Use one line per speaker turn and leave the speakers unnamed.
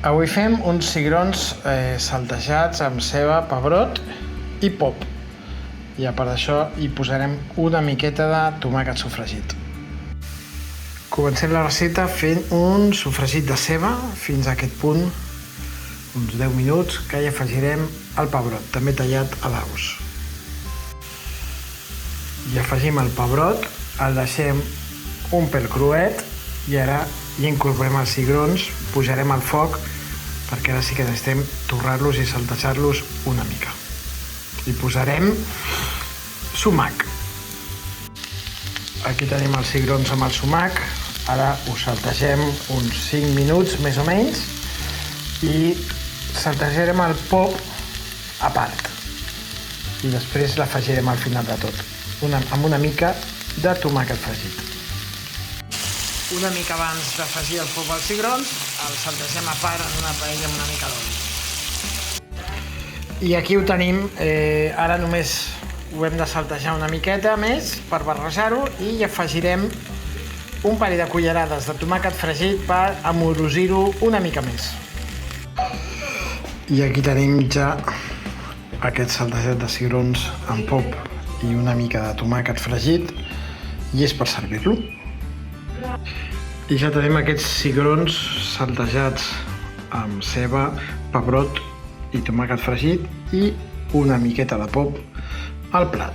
Avui fem uns cigrons saltejats amb ceba, pebrot i pop. I a part d'això hi posarem una miqueta de tomàquet sofregit. Comencem la recepta fent un sofregit de ceba fins a aquest punt, uns 10 minuts, que hi afegirem el pebrot, també tallat a daus. I afegim el pebrot, el deixem un pèl cruet i ara hi incorporem els cigrons, pujarem al foc perquè ara sí que necessitem torrar-los i saltejar-los una mica. Hi posarem sumac. Aquí tenim els cigrons amb el sumac, ara ho saltegem uns 5 minuts més o menys i saltejarem el pop a part i després l'afegirem al final de tot, amb una mica de tomàquet fregit. Una mica abans d'afegir el pop als cigrons, el saltegem a part en una paella amb una mica d'oli. I aquí ho tenim, ara només ho hem de saltejar una miqueta més per barrejar-ho i hi afegirem un parell de cullerades de tomàquet fregit per amorosir-ho una mica més. I aquí tenim ja aquest saltejat de cigrons amb pop i una mica de tomàquet fregit i és per servir-lo. I ja tenim aquests cigrons saltejats amb ceba, pebrot i tomàquet fregit i una miqueta de pop al plat.